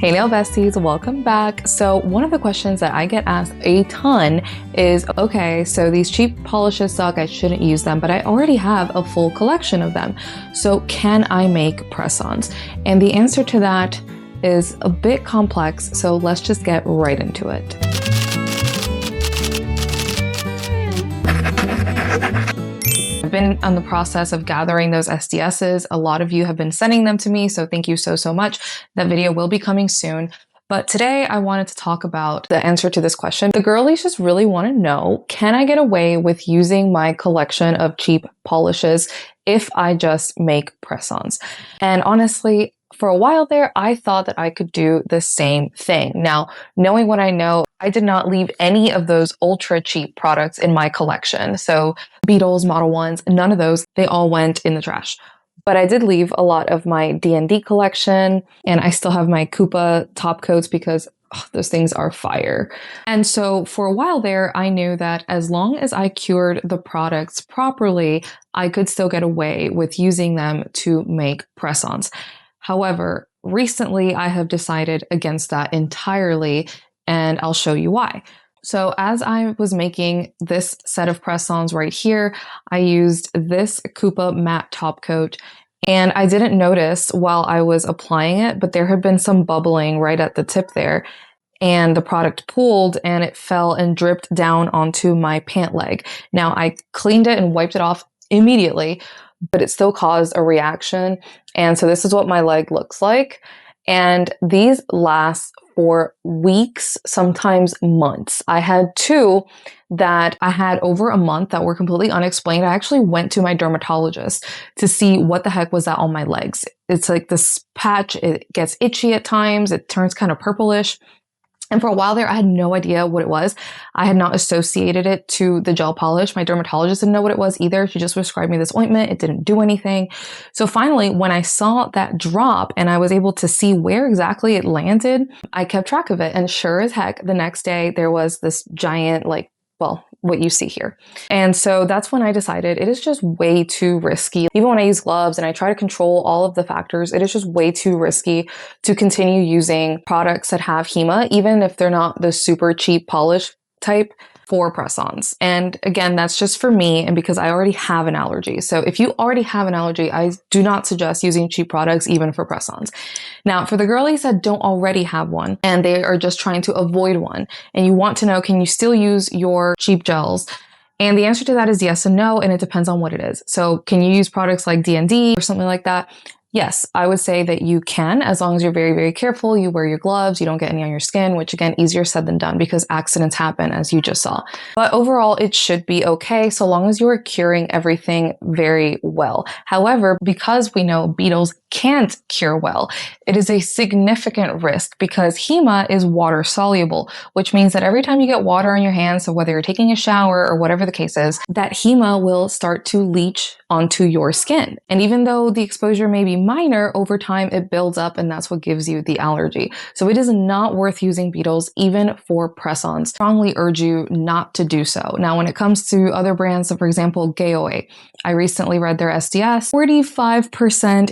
Hey nail besties, welcome back. So one of the questions that I get asked a ton is, okay, so these cheap polishes suck, I shouldn't use them, but I already have a full collection of them. So can I make press-ons? And the answer to that is a bit complex, so let's just get right into it. I've been on the process of gathering those SDSs. A lot of you have been sending them to me, so thank you so much. That video will be coming soon. But today I wanted to talk about the answer to this question. The girlies just really want to know, can I get away with using my collection of cheap polishes if I just make press-ons? And honestly, for a while there, I thought that I could do the same thing. Now, knowing what I know, I did not leave any of those ultra cheap products in my collection. So Beetles, Modelones, none of those, they all went in the trash. But I did leave a lot of my D&D collection, and I still have my Koopa top coats because those things are fire. And so for a while there, I knew that as long as I cured the products properly, I could still get away with using them to make press-ons. However, recently I have decided against that entirely, and I'll show you why. So as I was making this set of press-ons right here, I used this Koopa matte top coat, and I didn't notice while I was applying it, but there had been some bubbling right at the tip there, and the product pooled and it fell and dripped down onto my pant leg. Now I cleaned it and wiped it off immediately, but it still caused a reaction. And so this is what my leg looks like. And these last for weeks, sometimes months. I had two that I had over a month that were completely unexplained. I actually went to my dermatologist to see what the heck was that on my legs. It's like this patch, it gets itchy at times, it turns kind of purplish. And for a while there, I had no idea what it was. I had not associated it to the gel polish. My dermatologist didn't know what it was either. She just prescribed me this ointment. It didn't do anything. So finally, when I saw that drop and I was able to see where exactly it landed, I kept track of it. And sure as heck, the next day there was this giant, what you see here. And so that's when I decided it is just way too risky. Even when I use gloves and I try to control all of the factors, it is just way too risky to continue using products that have HEMA, even if they're not the super cheap polish type, for press-ons. And again, that's just for me and because I already have an allergy. So if you already have an allergy, I do not suggest using cheap products even for press-ons. Now, for the girlies that don't already have one and they are just trying to avoid one and you want to know, can you still use your cheap gels? And the answer to that is yes and no, and it depends on what it is. So can you use products like D&D or something like that? Yes, I would say that you can, as long as you're very careful, you wear your gloves, you don't get any on your skin, which again, easier said than done because accidents happen, as you just saw. But overall, it should be okay so long as you are curing everything very well. However, because we know Beetles can't cure well, it is a significant risk because HEMA is water soluble, which means that every time you get water on your hands, so whether you're taking a shower or whatever the case is, that HEMA will start to leach onto your skin. And even though the exposure may be minor, over time it builds up and that's what gives you the allergy. So it is not worth using Beetles even for press-ons. Strongly urge you not to do so. Now, when it comes to other brands, so for example, Gaoy, I recently read their SDS, 45%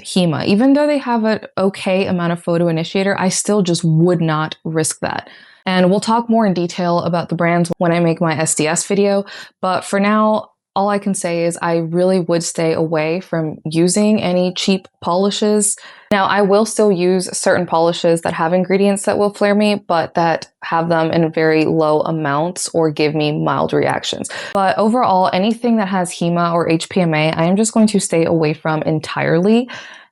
HEMA. Even though they have an okay amount of photo initiator, I still just would not risk that. And we'll talk more in detail about the brands when I make my SDS video. But for now, all I can say is I really would stay away from using any cheap polishes. Now, I will still use certain polishes that have ingredients that will flare me, but that have them in very low amounts or give me mild reactions. But overall, anything that has HEMA or HPMA, I am just going to stay away from entirely.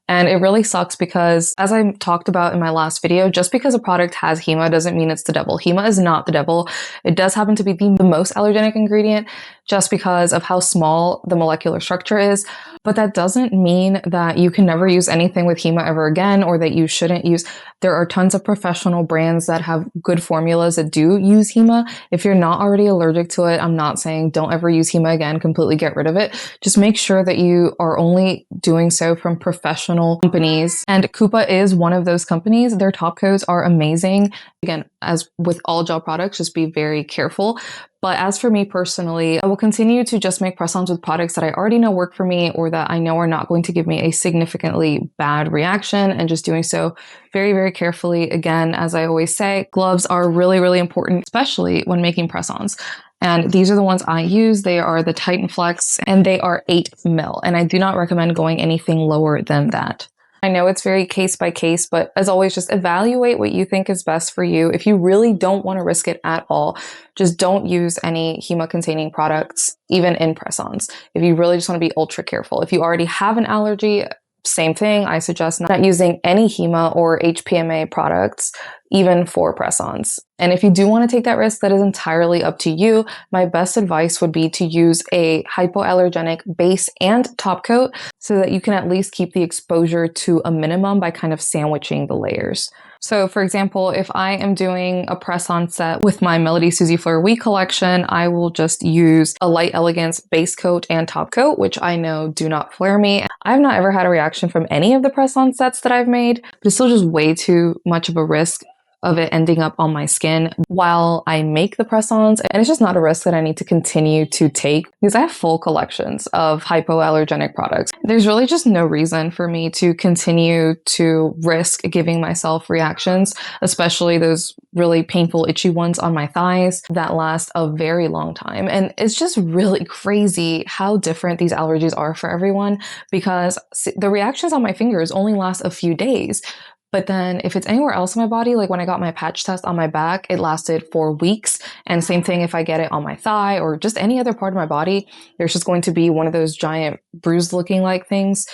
And it really sucks because, as I talked about in my last video, just because a product has HEMA doesn't mean it's the devil. HEMA is not the devil. It does happen to be the most allergenic ingredient just because of how small the molecular structure is. But that doesn't mean that you can never use anything with HEMA ever again, or that you shouldn't use. There are tons of professional brands that have good formulas that do use HEMA. If you're not already allergic to it, I'm not saying don't ever use HEMA again, completely get rid of it. Just make sure that you are only doing so from professional companies. And Koopa is one of those companies. Their top coats are amazing. Again, as with all gel products, just be very careful. But as for me personally, I will continue to just make press-ons with products that I already know work for me or that I know are not going to give me a significantly bad reaction, and just doing so very, very carefully. Again, as I always say, gloves are really, really important, especially when making press-ons. And these are the ones I use. They are the Titan Flex, and they are 8 mil. And I do not recommend going anything lower than that. I know it's very case by case, but as always, just evaluate what you think is best for you. If you really don't want to risk it at all, just don't use any HEMA-containing products, even in press-ons. If you really just want to be ultra careful. If you already have an allergy, same thing. I suggest not using any HEMA or HPMA products, even for press-ons. And if you do want to take that risk, that is entirely up to you. My best advice would be to use a hypoallergenic base and top coat so that you can at least keep the exposure to a minimum by kind of sandwiching the layers. So for example, if I am doing a press-on set with my Melody Susie Fleur We collection, I will just use a Light Elegance base coat and top coat, which I know do not flare me. I've not ever had a reaction from any of the press-on sets that I've made, but it's still just way too much of a risk of it ending up on my skin while I make the press-ons. And it's just not a risk that I need to continue to take because I have full collections of hypoallergenic products. There's really just no reason for me to continue to risk giving myself reactions, especially those really painful, itchy ones on my thighs that last a very long time. And it's just really crazy how different these allergies are for everyone, because the reactions on my fingers only last a few days. But then if it's anywhere else in my body, like when I got my patch test on my back, it lasted 4 weeks. And same thing if I get it on my thigh or just any other part of my body, there's just going to be one of those giant bruise looking like things.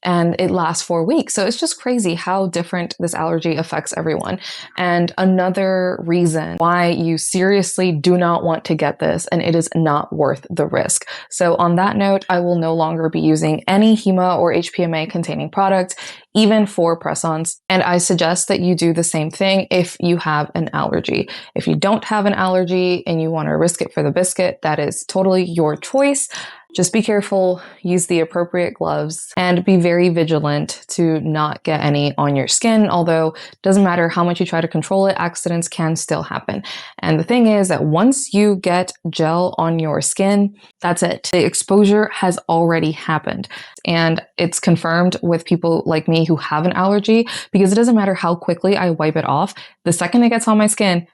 And it lasts 4 weeks. So it's just crazy how different this allergy affects everyone. And another reason why you seriously do not want to get this, and it is not worth the risk. So on that note, I will no longer be using any HEMA or HPMA containing product, even for press-ons. And I suggest that you do the same thing if you have an allergy. If you don't have an allergy and you want to risk it for the biscuit, that is totally your choice. Just be careful, use the appropriate gloves, and be very vigilant to not get any on your skin. Although it doesn't matter how much you try to control it, accidents can still happen. And the thing is that once you get gel on your skin, that's it. The exposure has already happened. And it's confirmed with people like me who have an allergy, because it doesn't matter how quickly I wipe it off. The second it gets on my skin,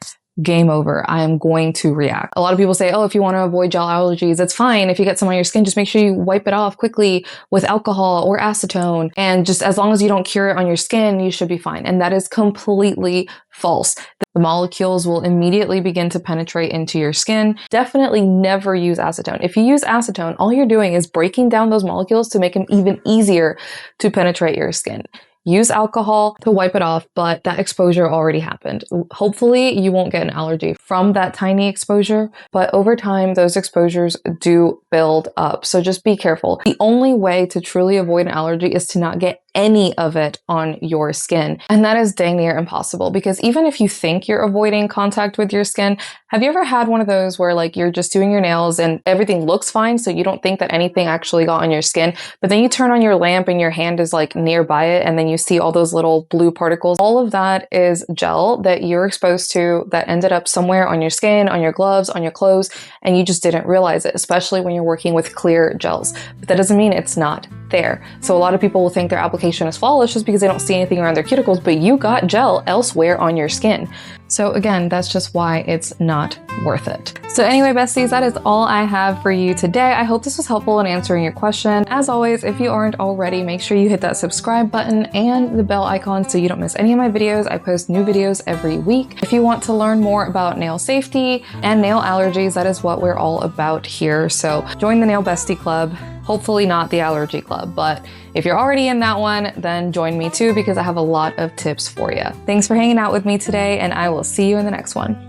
game over. I am going to react. A lot of people say, oh, if you want to avoid gel allergies, it's fine. If you get some on your skin, just make sure you wipe it off quickly with alcohol or acetone. And just as long as you don't cure it on your skin, you should be fine. And that is completely false. The molecules will immediately begin to penetrate into your skin. Definitely never use acetone. If you use acetone, all you're doing is breaking down those molecules to make them even easier to penetrate your skin. Use alcohol to wipe it off, but that exposure already happened. Hopefully you won't get an allergy from that tiny exposure, but over time those exposures do build up. So just be careful. The only way to truly avoid an allergy is to not get any of it on your skin. And that is dang near impossible, because even if you think you're avoiding contact with your skin, have you ever had one of those where like you're just doing your nails and everything looks fine, so you don't think that anything actually got on your skin, but then you turn on your lamp and your hand is like nearby it and then you see all those little blue particles? All of that is gel that you're exposed to that ended up somewhere on your skin, on your gloves, on your clothes, and you just didn't realize it, especially when you're working with clear gels. But that doesn't mean it's not there. So a lot of people will think their application is flawless just because they don't see anything around their cuticles, but you got gel elsewhere on your skin. So again, that's just why it's not worth it. So anyway, besties, that is all I have for you today. I hope this was helpful in answering your question. As always, if you aren't already, make sure you hit that subscribe button and the bell icon so you don't miss any of my videos. I post new videos every week. If you want to learn more about nail safety and nail allergies, that is what we're all about here. So join the Nail Bestie Club. Hopefully not the allergy club, but if you're already in that one, then join me too, because I have a lot of tips for you. Thanks for hanging out with me today, and I will see you in the next one.